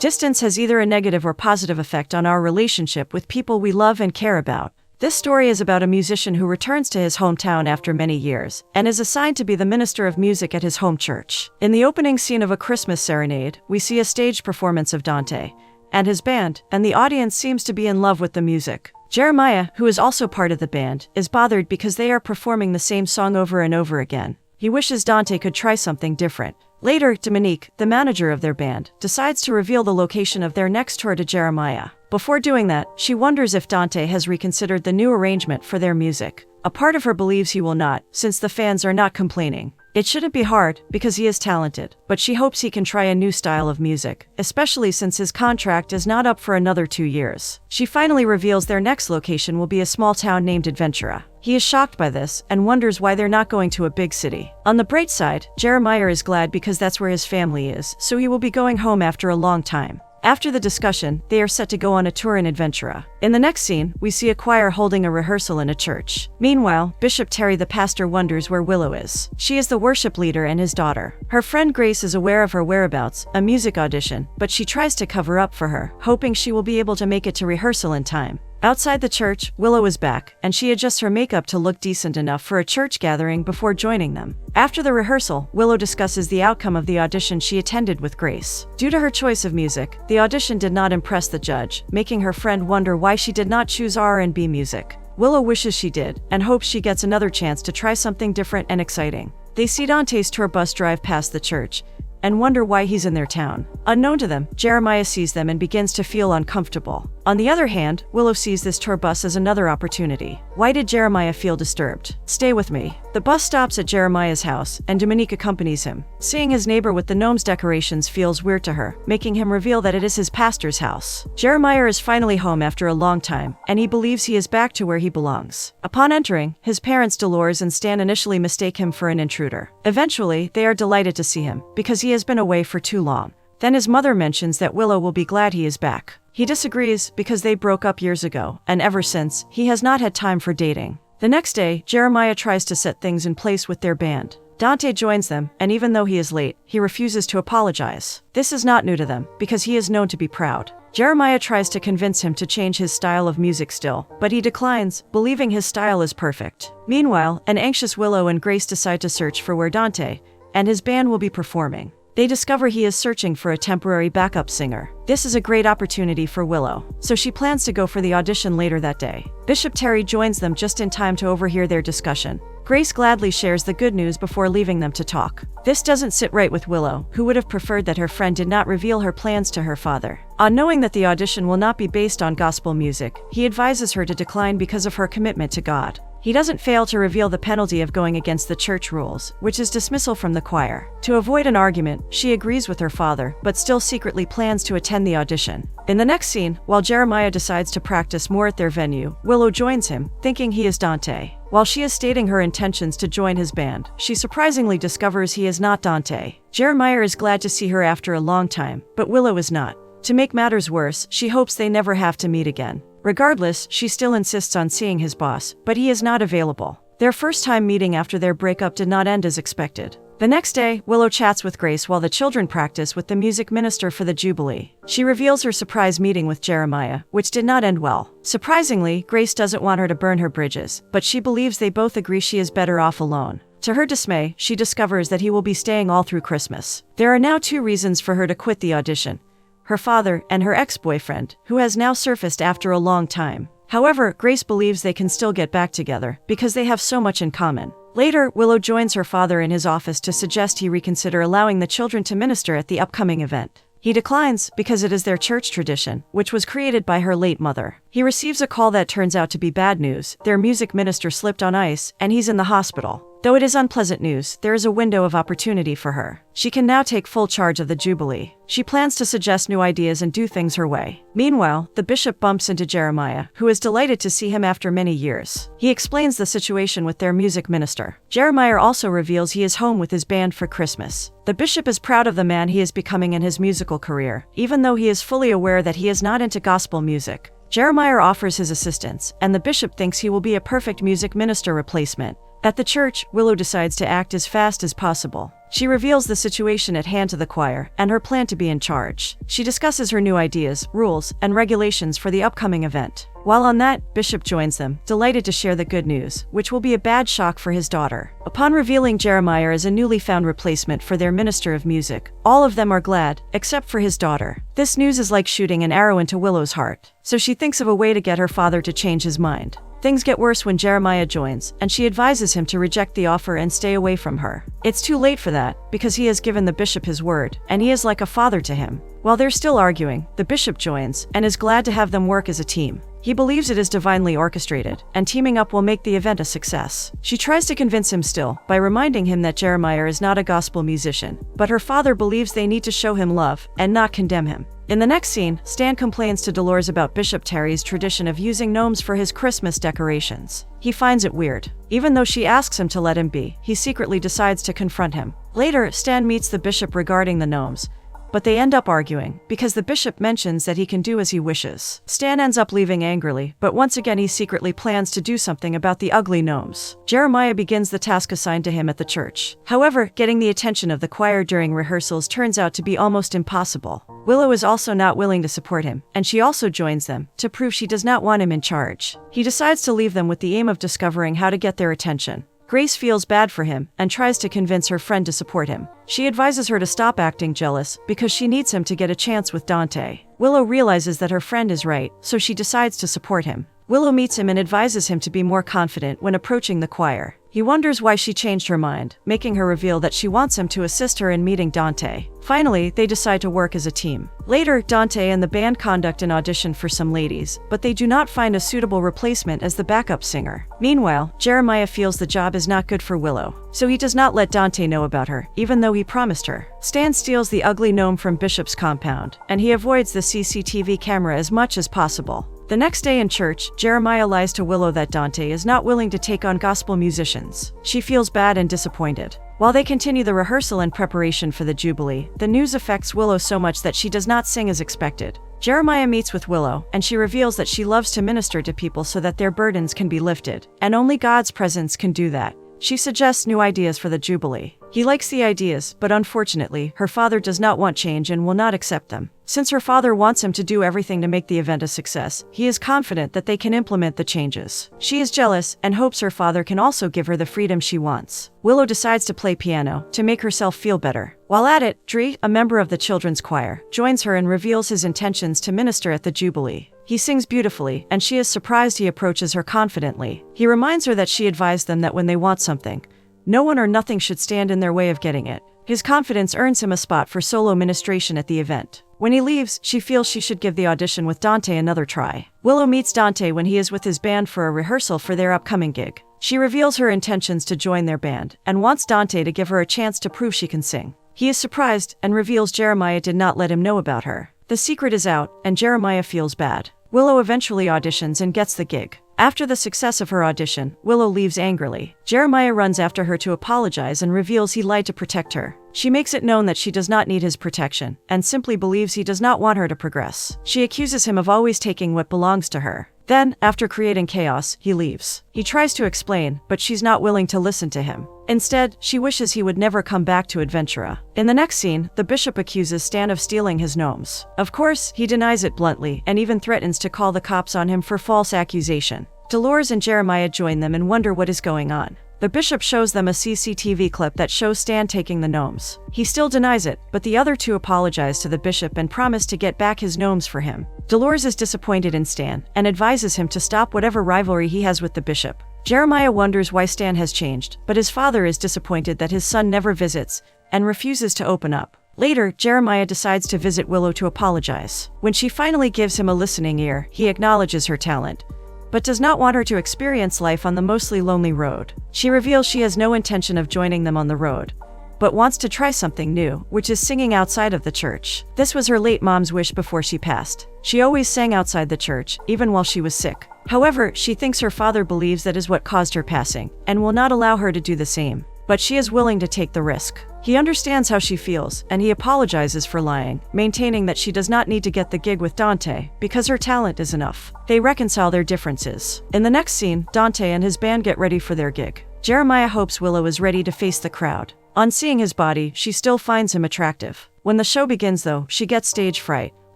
Distance has either a negative or positive effect on our relationship with people we love and care about. This story is about a musician who returns to his hometown after many years, and is assigned to be the minister of music at his home church. In the opening scene of A Christmas Serenade, we see a staged performance of Dante and his band, and the audience seems to be in love with the music. Jeremiah, who is also part of the band, is bothered because they are performing the same song over and over again. He wishes Dante could try something different. Later, Dominique, the manager of their band, decides to reveal the location of their next tour to Jeremiah. Before doing that, she wonders if Dante has reconsidered the new arrangement for their music. A part of her believes he will not, since the fans are not complaining. It shouldn't be hard, because he is talented, but she hopes he can try a new style of music, especially since his contract is not up for another 2 years. She finally reveals their next location will be a small town named Adventura. He is shocked by this, and wonders why they're not going to a big city. On the bright side, Jeremiah is glad because that's where his family is, so he will be going home after a long time. After the discussion, they are set to go on a tour in Adventura. In the next scene, we see a choir holding a rehearsal in a church. Meanwhile, Bishop Terry the pastor wonders where Willow is. She is the worship leader and his daughter. Her friend Grace is aware of her whereabouts, a music audition, but she tries to cover up for her, hoping she will be able to make it to rehearsal in time. Outside the church, Willow is back, and she adjusts her makeup to look decent enough for a church gathering before joining them. After the rehearsal, Willow discusses the outcome of the audition she attended with Grace. Due to her choice of music, the audition did not impress the judge, making her friend wonder why she did not choose R&B music. Willow wishes she did, and hopes she gets another chance to try something different and exciting. They see Dante's tour bus drive past the church, and wonder why he's in their town. Unknown to them, Jeremiah sees them and begins to feel uncomfortable. On the other hand, Willow sees this tour bus as another opportunity. Why did Jeremiah feel disturbed? Stay with me. The bus stops at Jeremiah's house, and Dominique accompanies him. Seeing his neighbor with the gnome's decorations feels weird to her, making him reveal that it is his pastor's house. Jeremiah is finally home after a long time, and he believes he is back to where he belongs. Upon entering, his parents Dolores and Stan initially mistake him for an intruder. Eventually, they are delighted to see him, because he has been away for too long. Then his mother mentions that Willow will be glad he is back. He disagrees because they broke up years ago, and ever since, he has not had time for dating. The next day, Jeremiah tries to set things in place with their band. Dante joins them, and even though he is late, he refuses to apologize. This is not new to them, because he is known to be proud. Jeremiah tries to convince him to change his style of music still, but he declines, believing his style is perfect. Meanwhile, an anxious Willow and Grace decide to search for where Dante and his band will be performing. They discover he is searching for a temporary backup singer. This is a great opportunity for Willow, so she plans to go for the audition later that day. Bishop Terry joins them just in time to overhear their discussion. Grace gladly shares the good news before leaving them to talk. This doesn't sit right with Willow, who would have preferred that her friend did not reveal her plans to her father. On knowing that the audition will not be based on gospel music, he advises her to decline because of her commitment to God. He doesn't fail to reveal the penalty of going against the church rules, which is dismissal from the choir. To avoid an argument, she agrees with her father, but still secretly plans to attend the audition. In the next scene, while Jeremiah decides to practice more at their venue, Willow joins him, thinking he is Dante. While she is stating her intentions to join his band, she surprisingly discovers he is not Dante. Jeremiah is glad to see her after a long time, but Willow is not. To make matters worse, she hopes they never have to meet again. Regardless, she still insists on seeing his boss, but he is not available. Their first time meeting after their breakup did not end as expected. The next day, Willow chats with Grace while the children practice with the music minister for the Jubilee. She reveals her surprise meeting with Jeremiah, which did not end well. Surprisingly, Grace doesn't want her to burn her bridges, but she believes they both agree she is better off alone. To her dismay, she discovers that he will be staying all through Christmas. There are now 2 reasons for her to quit the audition: her father and her ex-boyfriend, who has now surfaced after a long time. However, Grace believes they can still get back together, because they have so much in common. Later, Willow joins her father in his office to suggest he reconsider allowing the children to minister at the upcoming event. He declines, because it is their church tradition, which was created by her late mother. He receives a call that turns out to be bad news. Their music minister slipped on ice, and he's in the hospital. Though it is unpleasant news, there is a window of opportunity for her. She can now take full charge of the Jubilee. She plans to suggest new ideas and do things her way. Meanwhile, the bishop bumps into Jeremiah, who is delighted to see him after many years. He explains the situation with their music minister. Jeremiah also reveals he is home with his band for Christmas. The bishop is proud of the man he is becoming in his musical career, even though he is fully aware that he is not into gospel music. Jeremiah offers his assistance, and the bishop thinks he will be a perfect music minister replacement. At the church, Willow decides to act as fast as possible. She reveals the situation at hand to the choir and her plan to be in charge. She discusses her new ideas, rules, and regulations for the upcoming event. While on that, Bishop joins them, delighted to share the good news, which will be a bad shock for his daughter. Upon revealing Jeremiah as a newly found replacement for their minister of music, all of them are glad, except for his daughter. This news is like shooting an arrow into Willow's heart, so she thinks of a way to get her father to change his mind. Things get worse when Jeremiah joins, and she advises him to reject the offer and stay away from her. It's too late for that, because he has given the bishop his word, and he is like a father to him. While they're still arguing, the bishop joins, and is glad to have them work as a team. He believes it is divinely orchestrated, and teaming up will make the event a success. She tries to convince him still, by reminding him that Jeremiah is not a gospel musician, but her father believes they need to show him love, and not condemn him. In the next scene, Stan complains to Dolores about Bishop Terry's tradition of using gnomes for his Christmas decorations. He finds it weird. Even though she asks him to let him be, he secretly decides to confront him. Later, Stan meets the bishop regarding the gnomes, but they end up arguing, because the bishop mentions that he can do as he wishes. Stan ends up leaving angrily, but once again he secretly plans to do something about the ugly gnomes. Jeremiah begins the task assigned to him at the church. However, getting the attention of the choir during rehearsals turns out to be almost impossible. Willow is also not willing to support him, and she also joins them, to prove she does not want him in charge. He decides to leave them with the aim of discovering how to get their attention. Grace feels bad for him and tries to convince her friend to support him. She advises her to stop acting jealous because she needs him to get a chance with Dante. Willow realizes that her friend is right, so she decides to support him. Willow meets him and advises him to be more confident when approaching the choir. He wonders why she changed her mind, making her reveal that she wants him to assist her in meeting Dante. Finally, they decide to work as a team. Later, Dante and the band conduct an audition for some ladies, but they do not find a suitable replacement as the backup singer. Meanwhile, Jeremiah feels the job is not good for Willow, so he does not let Dante know about her, even though he promised her. Stan steals the ugly gnome from Bishop's compound, and he avoids the CCTV camera as much as possible. The next day in church, Jeremiah lies to Willow that Dante is not willing to take on gospel musicians. She feels bad and disappointed. While they continue the rehearsal and preparation for the Jubilee, the news affects Willow so much that she does not sing as expected. Jeremiah meets with Willow, and she reveals that she loves to minister to people so that their burdens can be lifted, and only God's presence can do that. She suggests new ideas for the Jubilee. He likes the ideas, but unfortunately, her father does not want change and will not accept them. Since her father wants him to do everything to make the event a success, he is confident that they can implement the changes. She is jealous and hopes her father can also give her the freedom she wants. Willow decides to play piano to make herself feel better. While at it, Dre, a member of the children's choir, joins her and reveals his intentions to minister at the Jubilee. He sings beautifully, and she is surprised he approaches her confidently. He reminds her that she advised them that when they want something, no one or nothing should stand in their way of getting it. His confidence earns him a spot for solo ministration at the event. When he leaves, she feels she should give the audition with Dante another try. Willow meets Dante when he is with his band for a rehearsal for their upcoming gig. She reveals her intentions to join their band, and wants Dante to give her a chance to prove she can sing. He is surprised, and reveals Jeremiah did not let him know about her. The secret is out, and Jeremiah feels bad. Willow eventually auditions and gets the gig. After the success of her audition, Willow leaves angrily. Jeremiah runs after her to apologize and reveals he lied to protect her. She makes it known that she does not need his protection, and simply believes he does not want her to progress. She accuses him of always taking what belongs to her. Then, after creating chaos, he leaves. He tries to explain, but she's not willing to listen to him. Instead, she wishes he would never come back to Adventura. In the next scene, the bishop accuses Stan of stealing his gnomes. Of course, he denies it bluntly, and even threatens to call the cops on him for false accusation. Dolores and Jeremiah join them and wonder what is going on. The bishop shows them a CCTV clip that shows Stan taking the gnomes. He still denies it, but the other two apologize to the bishop and promise to get back his gnomes for him. Dolores is disappointed in Stan, and advises him to stop whatever rivalry he has with the bishop. Jeremiah wonders why Stan has changed, but his father is disappointed that his son never visits, and refuses to open up. Later, Jeremiah decides to visit Willow to apologize. When she finally gives him a listening ear, he acknowledges her talent, but does not want her to experience life on the mostly lonely road. She reveals she has no intention of joining them on the road, but wants to try something new, which is singing outside of the church. This was her late mom's wish before she passed. She always sang outside the church, even while she was sick. However, she thinks her father believes that is what caused her passing, and will not allow her to do the same. But she is willing to take the risk. He understands how she feels, and he apologizes for lying, maintaining that she does not need to get the gig with Dante, because her talent is enough. They reconcile their differences. In the next scene, Dante and his band get ready for their gig. Jeremiah hopes Willow is ready to face the crowd, On seeing his body, she still finds him attractive. When the show begins though, she gets stage fright.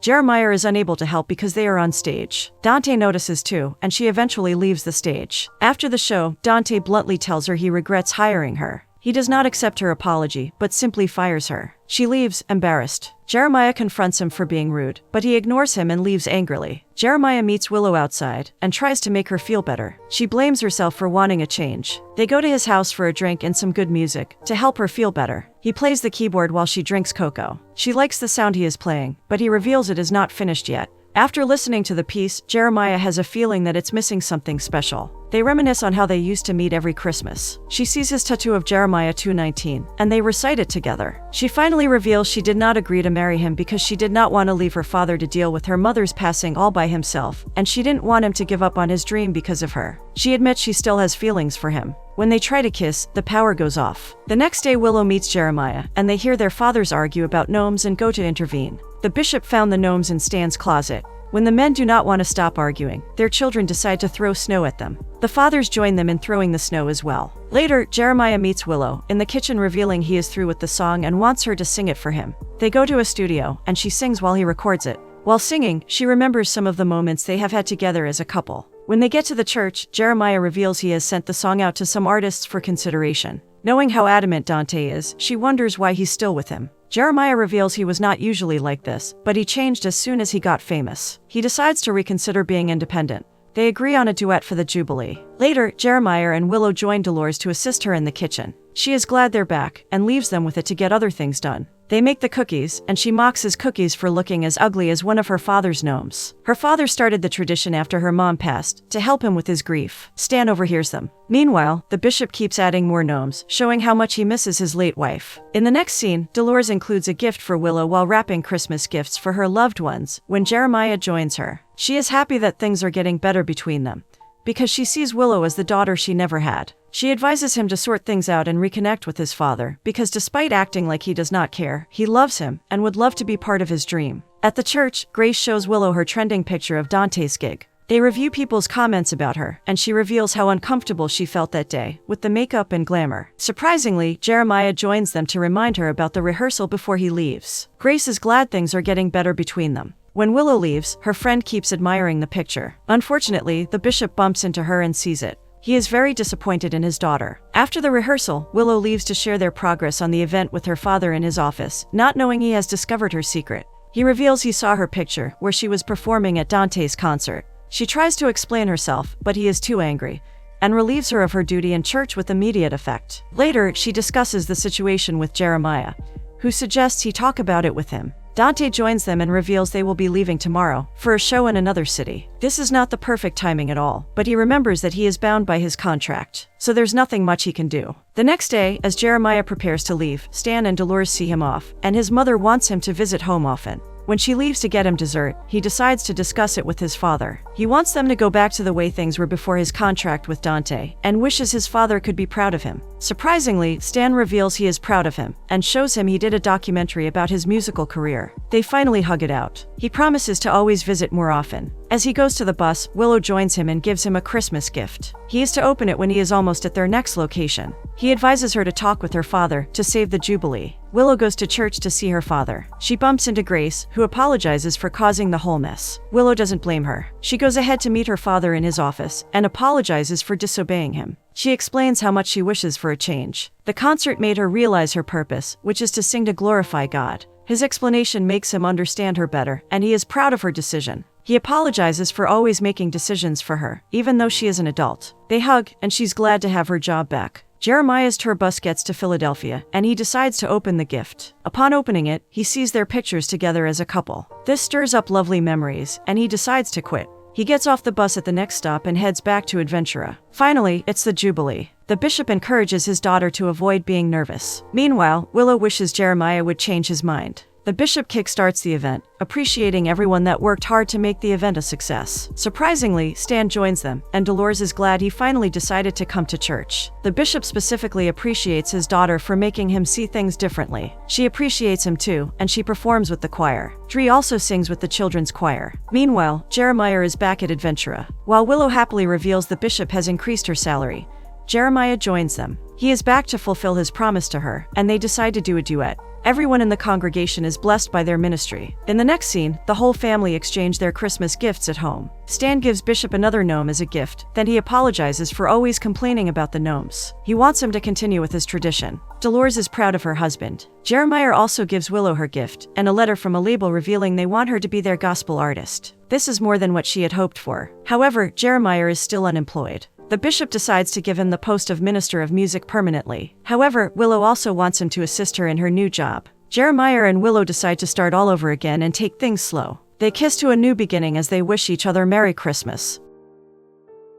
Jeremiah is unable to help because they are on stage. Dante notices too, and she eventually leaves the stage. After the show, Dante bluntly tells her he regrets hiring her. He does not accept her apology, but simply fires her. She leaves, embarrassed. Jeremiah confronts him for being rude, but he ignores him and leaves angrily. Jeremiah meets Willow outside and tries to make her feel better. She blames herself for wanting a change. They go to his house for a drink and some good music to help her feel better. He plays the keyboard while she drinks cocoa. She likes the sound he is playing, but he reveals it is not finished yet. After listening to the piece, Jeremiah has a feeling that it's missing something special. They reminisce on how they used to meet every Christmas. She sees his tattoo of Jeremiah 2:19, and they recite it together. She finally reveals she did not agree to marry him because she did not want to leave her father to deal with her mother's passing all by himself, and she didn't want him to give up on his dream because of her. She admits she still has feelings for him. When they try to kiss, the power goes off. The next day, Willow meets Jeremiah, and they hear their fathers argue about gnomes and go to intervene. The bishop found the gnomes in Stan's closet. When the men do not want to stop arguing, their children decide to throw snow at them. The fathers join them in throwing the snow as well. Later, Jeremiah meets Willow in the kitchen, revealing he is through with the song and wants her to sing it for him. They go to a studio, and she sings while he records it. While singing, she remembers some of the moments they have had together as a couple. When they get to the church, Jeremiah reveals he has sent the song out to some artists for consideration. Knowing how adamant Dante is, she wonders why he's still with him. Jeremiah reveals he was not usually like this, but he changed as soon as he got famous. He decides to reconsider being independent. They agree on a duet for the Jubilee. Later, Jeremiah and Willow join Dolores to assist her in the kitchen. She is glad they're back and leaves them with it to get other things done. They make the cookies, and she mocks his cookies for looking as ugly as one of her father's gnomes. Her father started the tradition after her mom passed, to help him with his grief. Stan overhears them. Meanwhile, the bishop keeps adding more gnomes, showing how much he misses his late wife. In the next scene, Dolores includes a gift for Willow while wrapping Christmas gifts for her loved ones when Jeremiah joins her. She is happy that things are getting better between them, because she sees Willow as the daughter she never had. She advises him to sort things out and reconnect with his father, because despite acting like he does not care, he loves him and would love to be part of his dream. At the church, Grace shows Willow her trending picture of Dante's gig. They review people's comments about her, and she reveals how uncomfortable she felt that day, with the makeup and glamour. Surprisingly, Jeremiah joins them to remind her about the rehearsal before he leaves. Grace is glad things are getting better between them. When Willow leaves, her friend keeps admiring the picture. Unfortunately, the bishop bumps into her and sees it. He is very disappointed in his daughter. After the rehearsal, Willow leaves to share their progress on the event with her father in his office, not knowing he has discovered her secret. He reveals he saw her picture, where she was performing at Dante's concert. She tries to explain herself, but he is too angry, and relieves her of her duty in church with immediate effect. Later, she discusses the situation with Jeremiah, who suggests he talk about it with him. Dante joins them and reveals they will be leaving tomorrow for a show in another city. This is not the perfect timing at all, but he remembers that he is bound by his contract, so there's nothing much he can do. The next day, as Jeremiah prepares to leave, Stan and Dolores see him off, and his mother wants him to visit home often. When she leaves to get him dessert, he decides to discuss it with his father. He wants them to go back to the way things were before his contract with Dante, and wishes his father could be proud of him. Surprisingly, Stan reveals he is proud of him, and shows him he did a documentary about his musical career. They finally hug it out. He promises to always visit more often. As he goes to the bus, Willow joins him and gives him a Christmas gift. He is to open it when he is almost at their next location. He advises her to talk with her father to save the Jubilee. Willow goes to church to see her father. She bumps into Grace, who apologizes for causing the whole mess. Willow doesn't blame her. She goes ahead to meet her father in his office and apologizes for disobeying him. She explains how much she wishes for a change. The concert made her realize her purpose, which is to sing to glorify God. His explanation makes him understand her better, and he is proud of her decision. He apologizes for always making decisions for her, even though she is an adult. They hug, and she's glad to have her job back. Jeremiah's tour bus gets to Philadelphia, and he decides to open the gift. Upon opening it, he sees their pictures together as a couple. This stirs up lovely memories, and he decides to quit. He gets off the bus at the next stop and heads back to Adventura. Finally, it's the Jubilee. The bishop encourages his daughter to avoid being nervous. Meanwhile, Willow wishes Jeremiah would change his mind. The bishop kickstarts the event, appreciating everyone that worked hard to make the event a success. Surprisingly, Stan joins them, and Dolores is glad he finally decided to come to church. The bishop specifically appreciates his daughter for making him see things differently. She appreciates him too, and she performs with the choir. Dree also sings with the children's choir. Meanwhile, Jeremiah is back at Adventura. While Willow happily reveals the bishop has increased her salary, Jeremiah joins them. He is back to fulfill his promise to her, and they decide to do a duet. Everyone in the congregation is blessed by their ministry. In the next scene, the whole family exchange their Christmas gifts at home. Stan gives Bishop another gnome as a gift, then he apologizes for always complaining about the gnomes. He wants him to continue with his tradition. Dolores is proud of her husband. Jeremiah also gives Willow her gift, and a letter from a label revealing they want her to be their gospel artist. This is more than what she had hoped for. However, Jeremiah is still unemployed. The bishop decides to give him the post of minister of music permanently. However, Willow also wants him to assist her in her new job. Jeremiah and Willow decide to start all over again and take things slow. They kiss to a new beginning as they wish each other Merry Christmas.